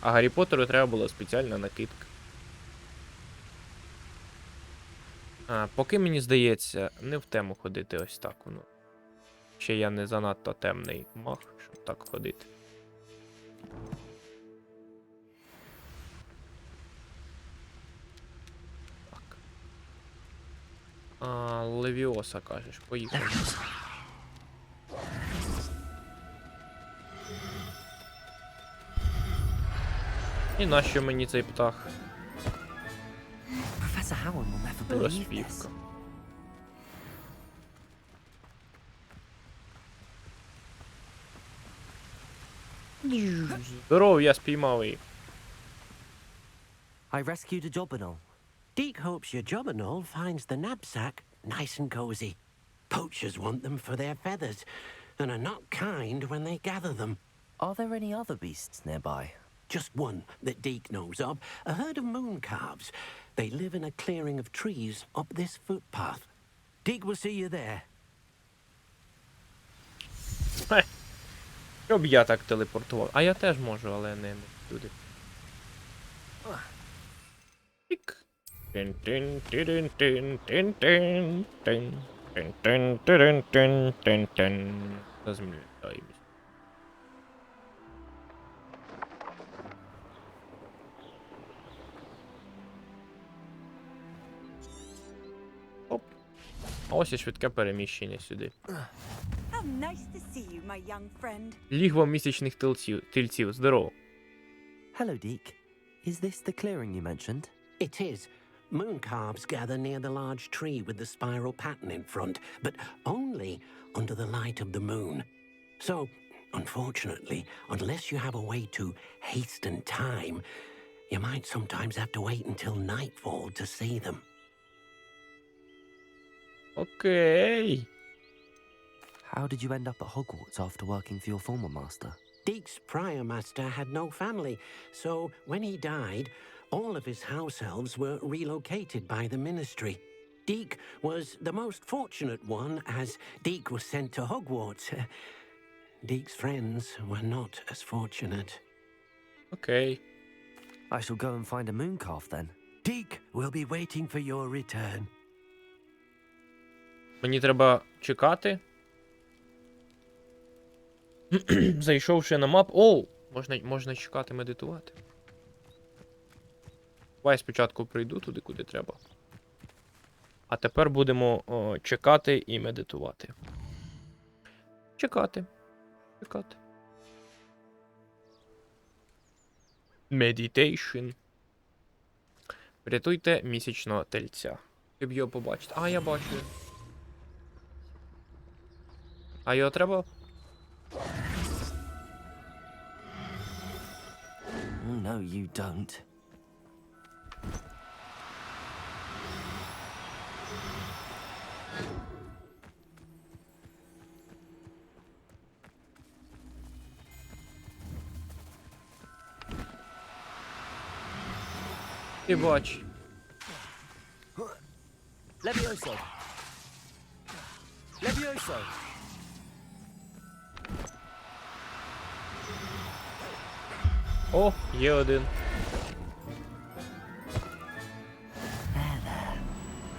S1: А Гаррі Поттеру треба була спеціальна накидка. Поки мені здається, не в тему ходити ось так воно. Ще я не занадто темний маг, щоб так ходити. Так. Левіоса, кажеш, поїхали. І нащо мені цей птах?
S2: Professor Howard will never believe this.
S1: Розпівка. Здоров, я спіймав її.
S2: I rescued a jobberknoll.
S7: Deke hopes your jobberknoll finds the knapsack nice and cozy. Poachers want them for their feathers, and are not kind when they gather them.
S2: Are there any other beasts nearby?
S7: Just one that Deke knows of, a herd of moon calves. They live in a clearing of trees up this footpath. Deke will see you there.
S1: Щоб я так телепортував. А я теж можу, але не туди. Тик. Заземляємось. Оп. А ось і швидке переміщення сюди.
S11: How nice to see you, my young friend.
S1: Лігво місячних тільців. Здорово.
S2: Hello, Deke. Is this the clearing you mentioned?
S7: It is. Moon calves gather near the large tree with the spiral pattern in front, but only under the light of the moon. So, unfortunately, unless you have a way to hasten time, you might sometimes have to wait until nightfall to see them.
S1: Окей.
S2: How did you end up at Hogwarts after working for your former master?
S7: Deke's prior master had no family, so when he died, all of his house elves were relocated by the ministry. Deke was the most fortunate one, as Deke was sent to Hogwarts. Deke's friends were not as fortunate.
S1: Окей.
S2: I shall go and find a moon calf then.
S7: Deke will be waiting for your return.
S1: Мені треба чекати. Зайшовши на мап. Оу! Можна чекати, медитувати. Давай спочатку прийду туди, куди треба. А тепер будемо чекати і медитувати. Чекати. Meditation. Врятуйте місячного тельця. Щоб його побачити. А, я бачу. А його треба?
S2: No, you don't.
S1: Ти бач.
S5: Levioso! Levioso!
S1: О, є один.
S2: There, there.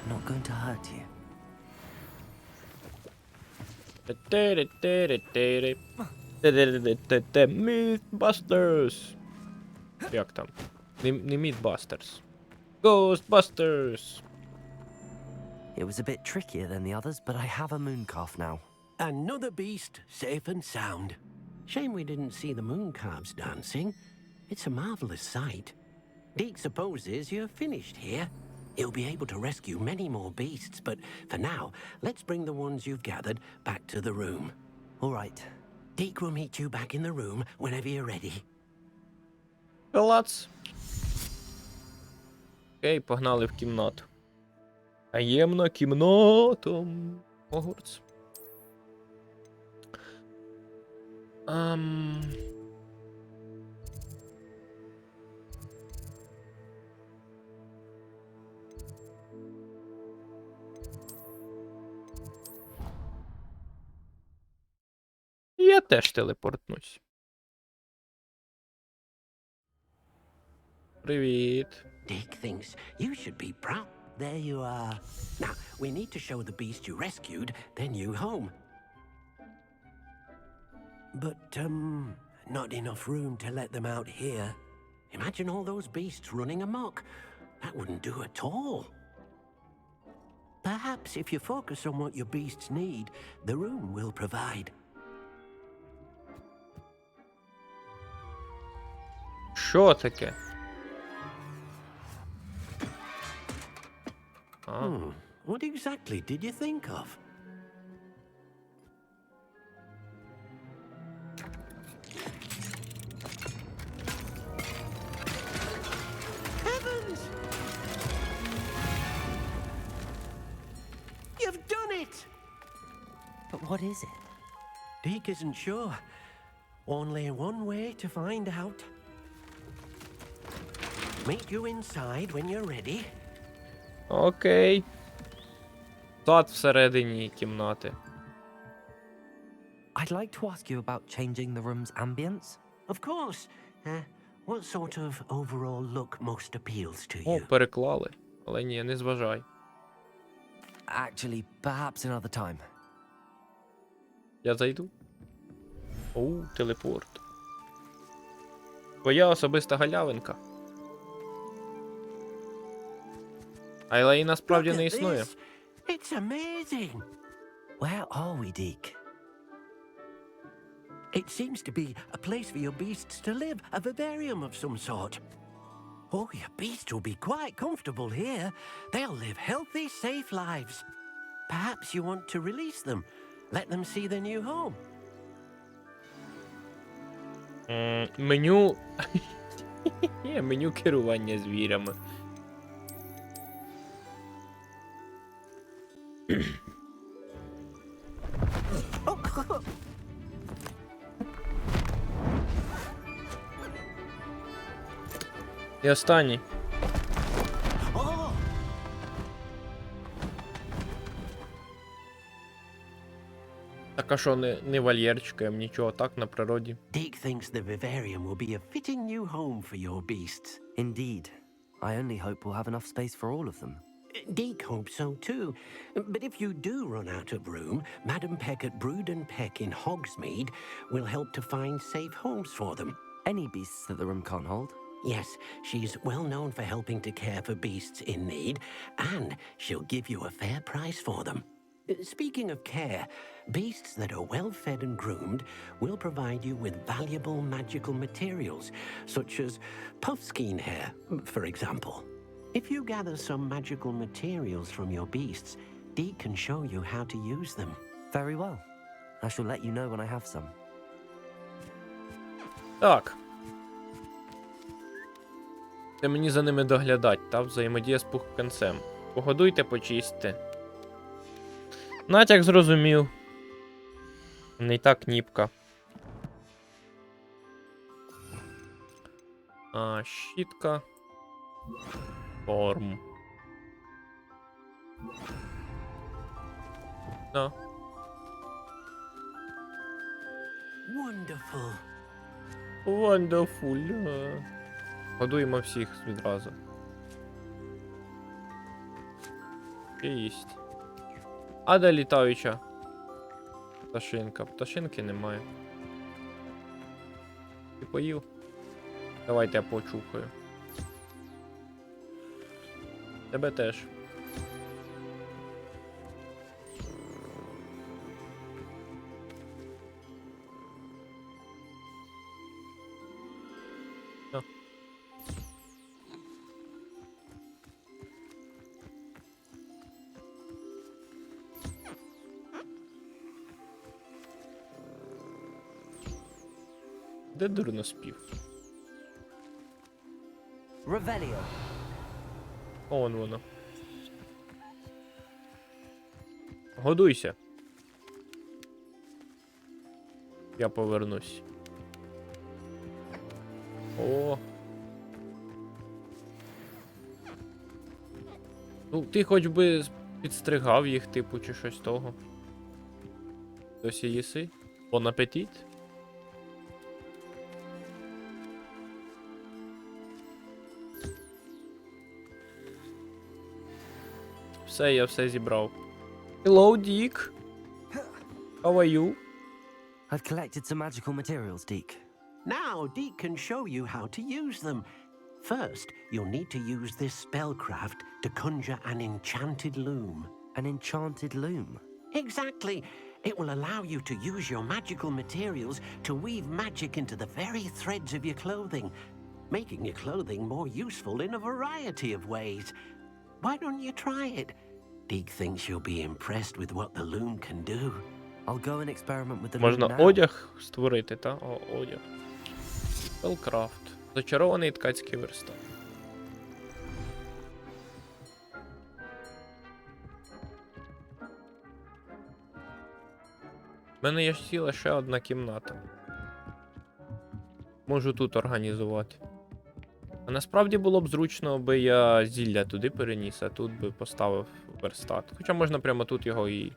S2: Not going to hurt you.
S1: Mythbusters. Як там? Не Mythbusters. Ghostbusters.
S2: It was a bit trickier than the others, but I have a moon calf now.
S7: Another beast, safe and sound. Shame we didn't see the moon calves dancing. It's a marvelous sight. Deke supposes you're finished here. He'll be able to rescue many more beasts, but for now, let's bring the ones you've gathered back to the room.
S2: All right.
S7: Deke will meet you back in the room whenever you're ready.
S1: Клац. Окей, погнали в кімнату. Таємна кімната. Hogwarts. Я теж телепортнусь. Привіт.
S7: Deke thinks you should be proud. There you are. Now, we need to show the beast you rescued their new home. But, not enough room to let them out here. Imagine all those beasts running amok. That wouldn't do at all. Perhaps if you focus on what your beasts need, the room will provide.
S1: Що таке?
S7: What exactly did you think of? Heavens! You've done it!
S2: But what is it?
S7: Deke isn't sure. Only one way to find out. Meet you inside when you're ready.
S1: Окей. Сад всередині кімнати.
S2: I'd like to ask you about changing the room's ambience.
S7: Of course. What sort of overall look most appeals to
S1: О,
S7: you?
S1: переклали. Але ні, не зважай.
S2: Actually, perhaps another time.
S1: Я зайду. Оу, телепорт. Твоя особиста галявинка. Але її насправді
S7: Look
S1: не
S7: at
S1: існує.
S7: this. It's amazing.
S2: Where are we, Deke?
S7: It seems to be a place for your beasts to live, a vivarium of some sort. Oh, your beasts will be quite comfortable here. They'll live healthy, safe lives. Perhaps you want to release them, let them see their new home.
S1: Меню. Меню керування звірями. І останній. Так а що, не вольєрчикаємо, нічого, так, на природі.
S7: Deke thinks the vivarium will be a fitting new home for your beasts.
S2: Indeed. I only hope we'll have enough space for all of them.
S9: Deke hopes so too. But if you do run out of room, Madam Peck at Brood and Peck in Hogsmeade will help to find safe homes for them.
S2: Any beasts that the room can't hold?
S9: Yes, she's well known for helping to care for beasts in need, and she'll give you a fair price for them. Speaking of care, beasts that are well fed and groomed will provide you with valuable magical materials, such as puffskein hair, for example. If you gather some magical materials from your beasts, Deke can show you how to use them.
S2: Very well. I shall let you know when I have some.
S1: Так. Це мені за ними доглядати, та взаємодія з пухканцем. Погодуйте, почистьте. Натяк зрозумів. Не так ніпка. Щітка. Форм. Да.
S9: Wonderful.
S1: Wonderful. Годуємо всіх відразу. Їсть. А де літаюча пташинка? Пташинки немає. Ти поїв? Давайте я почухаю. Тебе теж. О. Де дурноспів?
S2: Revelio.
S1: Он воно. Годуйся. Я повернусь. О. Ну, ти хоч би підстригав їх, типу, чи щось того. Досі їси? Бон апетит? Все, я все зібрав. Hello, Dick. How are you?
S2: I've collected some magical materials, Deke.
S9: Now, Deke can show you how to use them. First, you'll need to use this spellcraft to conjure an enchanted loom.
S2: An enchanted loom?
S9: Exactly. It will allow you to use your magical materials to weave magic into the very threads of your clothing, making your clothing more useful in a variety of ways. Why don't you try it? Deke thinks you'll be impressed with what the loom can do.
S2: I'll go and experiment with the loom
S1: Можна
S2: now.
S1: одяг створити, та? О, одяг. Spellcraft. Зачарований ткацький верстат. У мене є ціла ще одна кімната. Можу тут організувати. А насправді було б зручно, аби я зілля туди переніс, а тут би поставив верстат. Хоча можна прямо тут його і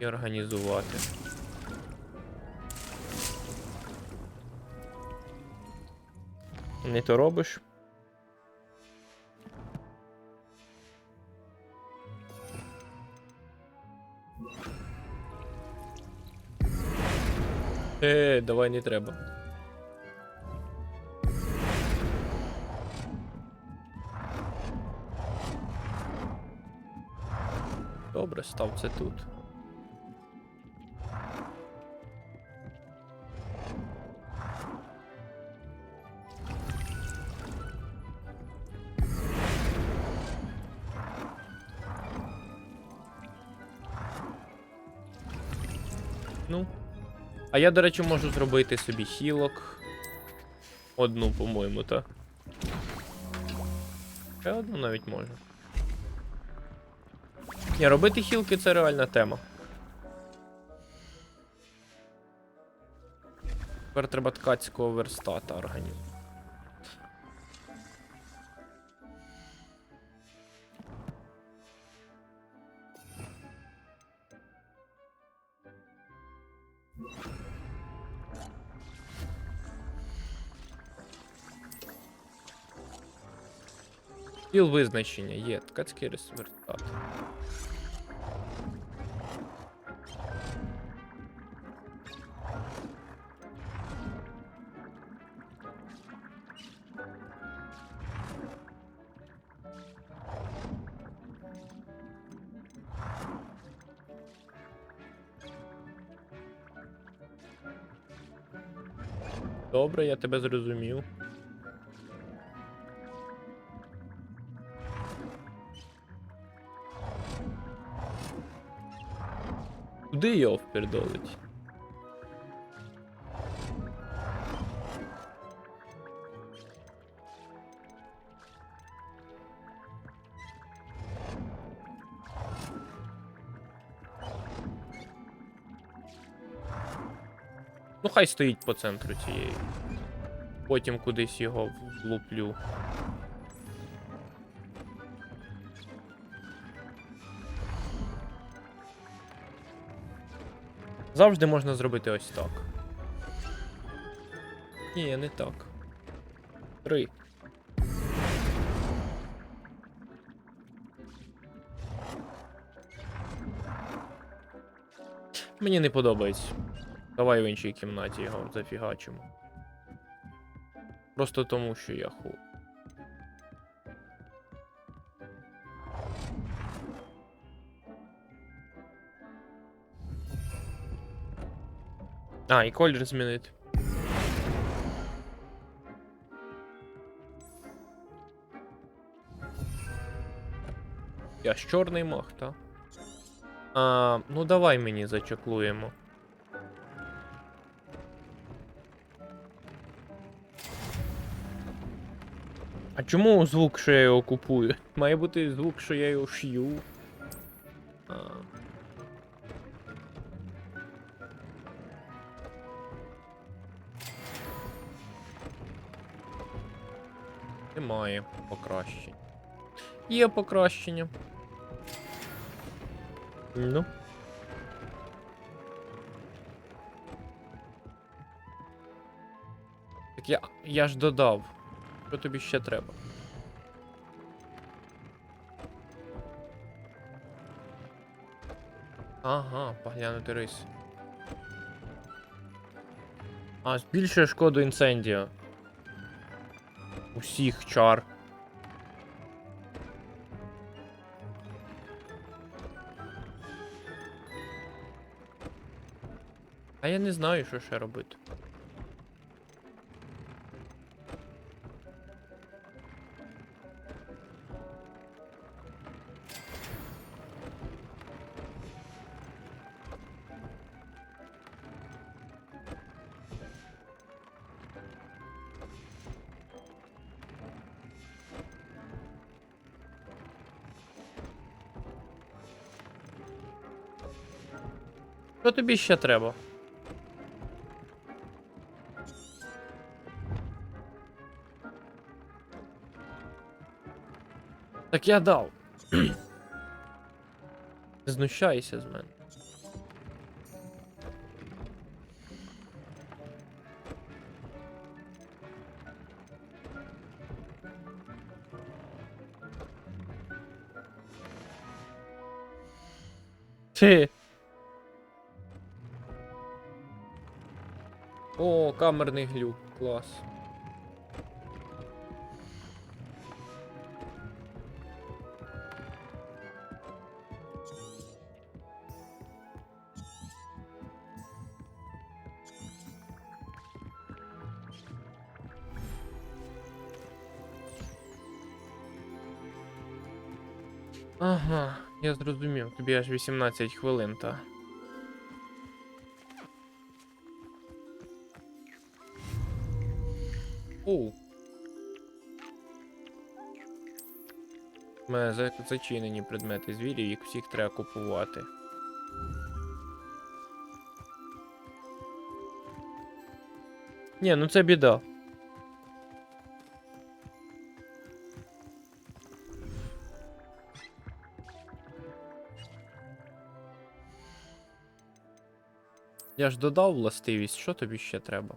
S1: організувати. Не то робиш. Давай не треба. Добре, став це тут. Ну. А я, до речі, можу зробити собі хілок. Одну, по-моєму, так. Ще одну навіть можу. Ні, робити хілки — це реальна тема. Тепер треба ткацького верстата організувати. Тіл визначення є. Ткацький результат. Добре, я тебе зрозумів. Куди його впердолить? Ну, хай стоїть по центру цієї. Потім кудись його влуплю. Завжди можна зробити ось так. Ні, не так. 3. Мені не подобається. Давай в іншій кімнаті його зафігачимо. Просто тому, що я ху. А, і колір змінити. Я ж чорний мах, та? Ну давай мені зачеклуємо. А чому звук, що я його купую? Має бути звук, що я його шью. Немає покращень. Є покращення. Ну. Так я ж додав. Що тобі ще треба? Ага, поглянути рис. А, збільшує шкоду інцендіо. Усіх чар. А я не знаю, що ще робити. Що тобі ще треба? Так я дав. Знущайся з мене. Ти. О, камерний глюк, клас. Ага, я зрозумів. Тобі аж 18 хвилин, та. Оу. У мене зачинені предмети звірів, їх всіх треба купувати. Ні, ну це біда. Я ж додав властивість, що тобі ще треба?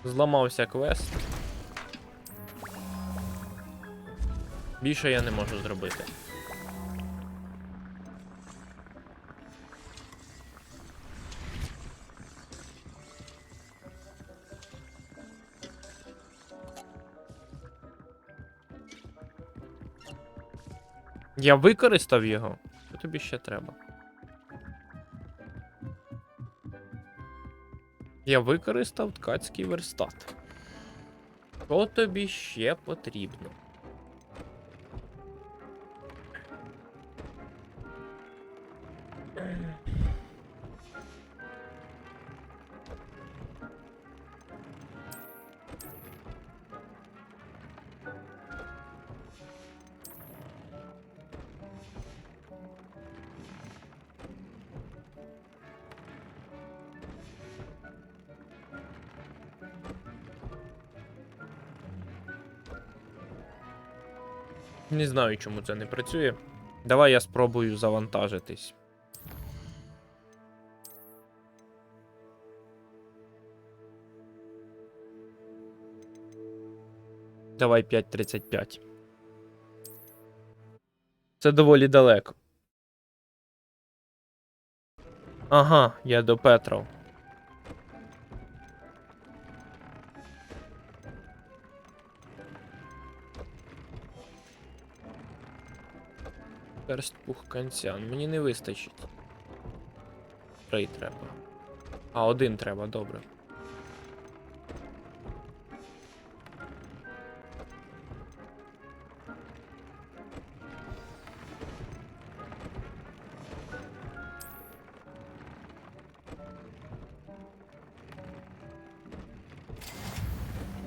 S1: Зламався квест. Більше я не можу зробити. Я використав його? Що тобі ще треба? Я використав ткацький верстат. Що тобі ще потрібно? Не знаю, чому це не працює. Давай я спробую завантажитись. Давай 5:35. Це доволі далеко. Ага, я до Петров. Перст пухканцян. Мені не вистачить. 3 треба. А, 1 треба, добре.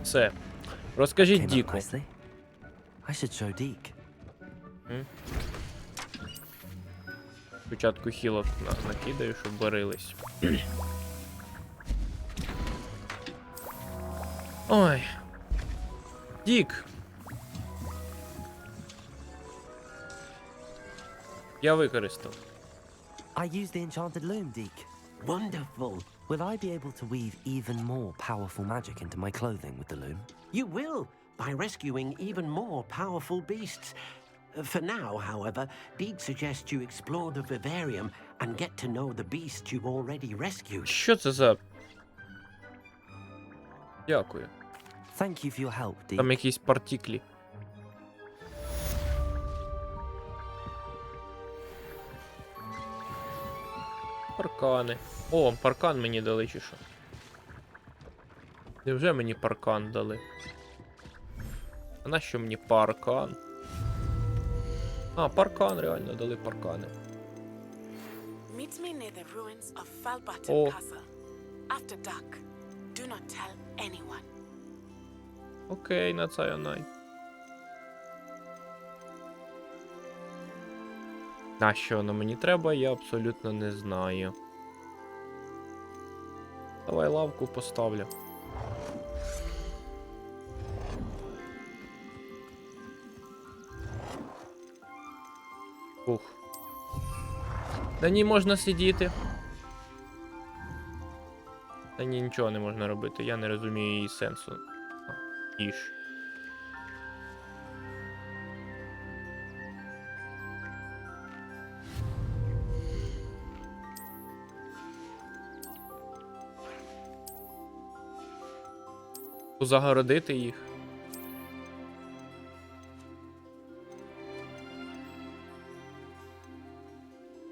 S1: Все. Розкажіть
S2: Came out
S1: Діку.
S2: nicely. I should show Deke.
S1: Спочатку хілок накидаю, щоб борились. Ой. Дік. Я використав.
S2: I used the enchanted loom, Deke.
S9: Wonderful.
S2: Will I be able to weave even more powerful magic into my clothing with the loom?
S9: You will, by rescuing even more powerful beasts. For now, however, Deke suggests you explore the vivarium and get to know the beasts you've already rescued.
S1: Що це за... Дякую.
S2: Thank you for your help, Deke.
S1: Там якісь партіклі. Паркани. О, паркан мені дали чи що? Невже мені паркан дали? А нащо мені паркан? А, паркан, реально дали паркани.
S12: Meet me near the ruins of Falbatten
S1: Oh.
S12: Castle. After dark. Do not tell anyone.
S1: Окей, нацаянай. На що воно мені треба, я абсолютно не знаю. Давай лавку поставлю. Ух. На ній можна сидіти. Та ні, нічого не можна робити, я не розумію її сенсу. Їж. Загородити їх.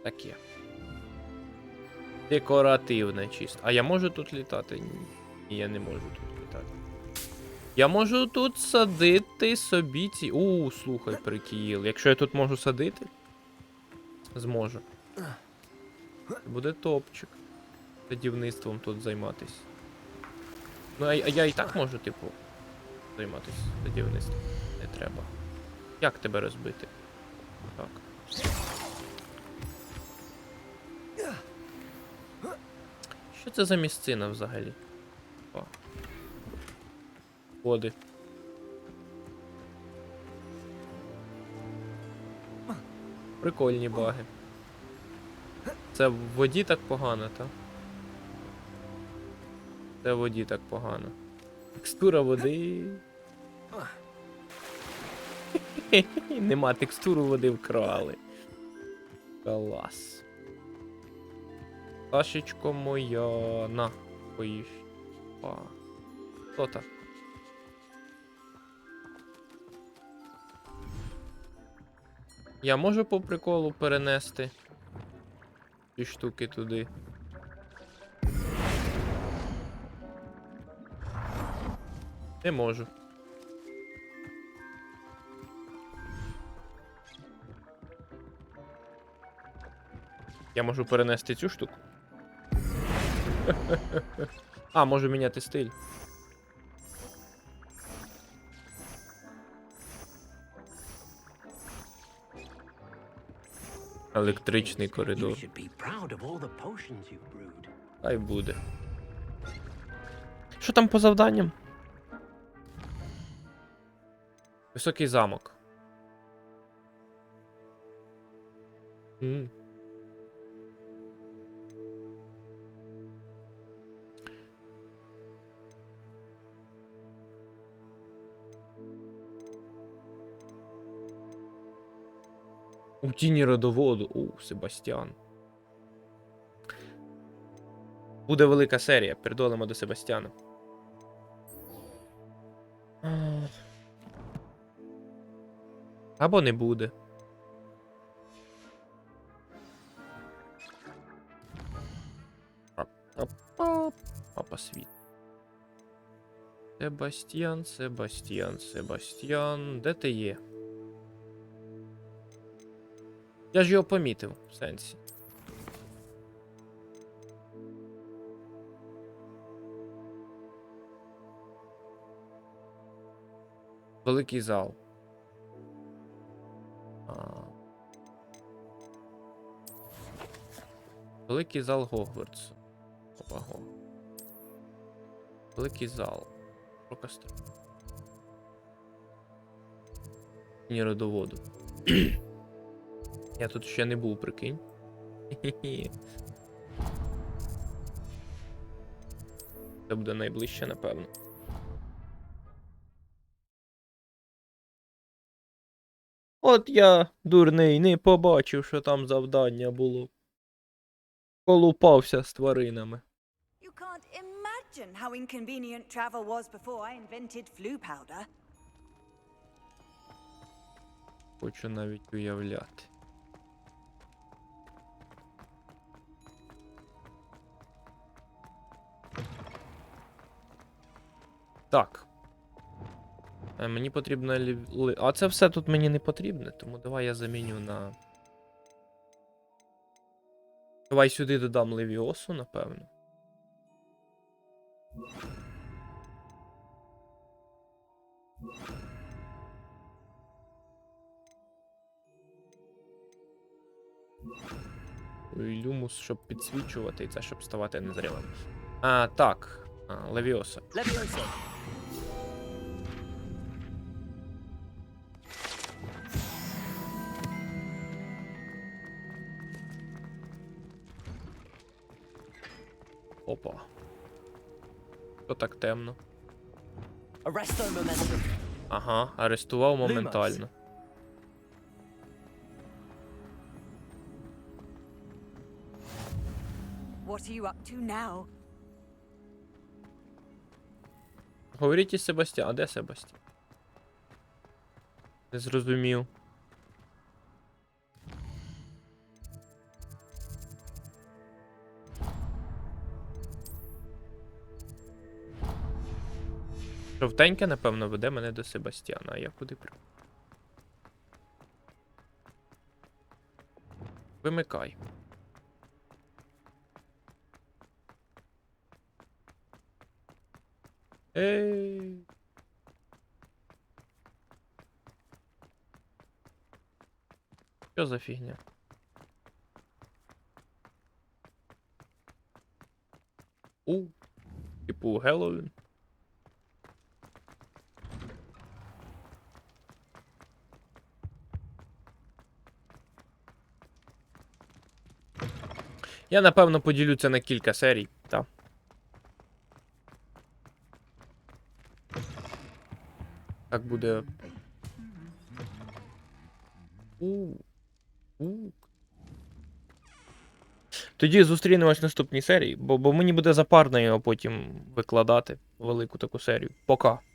S1: Таке. Декоративне чисто. А я можу тут літати? Ні, я не можу тут літати. Я можу тут садити собі ці... слухай, прикіл. Якщо я тут можу садити, зможу. Буде топчик. Садівництвом тут займатись. Ну, а я і так можу, типу, займатися садівництвом. Не треба. Як тебе розбити? Так. Що це за місцина взагалі? О. Води. Прикольні баги. Це в воді так погано, так? Це в воді так погано. Текстура води. Нема, текстуру води вкрали. Клас. Пташечко моя. На, поїж. Хто так? Я можу по приколу перенести ці штуки туди? Не можу. Я можу перенести цю штуку? А, можу міняти стиль. Електричний коридор. Хай буде. Що там по завданням? Високий замок. У тіні родоводу. Себастьян. Буде велика серія. Передолимо до Себастьяна. Або не буде. Папа світ. Себастьян, Себастьян, Себастьян. Де ти є? Я ж його помітив, в сенсі. Великий зал. Великий зал Гогвартсу. Великий зал. Прокастр. Ні, родоводу. Я тут ще не був, прикинь. Це буде найближче, напевно. От я, дурний, не побачив, що там завдання було. Колупався з тваринами.
S11: You can't imagine how inconvenient travel was before I invented flu powder.
S1: Хочу навіть уявляти. Так. Мені потрібно... А це все тут мені не потрібне, тому давай я заміню на... Давай сюди додам левіосу, напевно. Люмус, щоб підсвічувати, і це щоб ставати незрілим. Так. Левіоса.
S2: Левіоса.
S1: Опа. Що так темно? Ага, арестував моментально.
S11: What are you up to now?
S1: Говоріть із Себастьян. А де Себастьян? Не зрозумів. Жовтеньке, напевно, веде мене до Себастьяна, а я куди прям? Вимикай. Ей. Що за фігня? Типу Геловін. Я, напевно, поділю це на кілька серій, так. Так буде. Тоді зустрінемось в наступній серії, бо мені буде запарно його потім викладати, велику таку серію. Пока.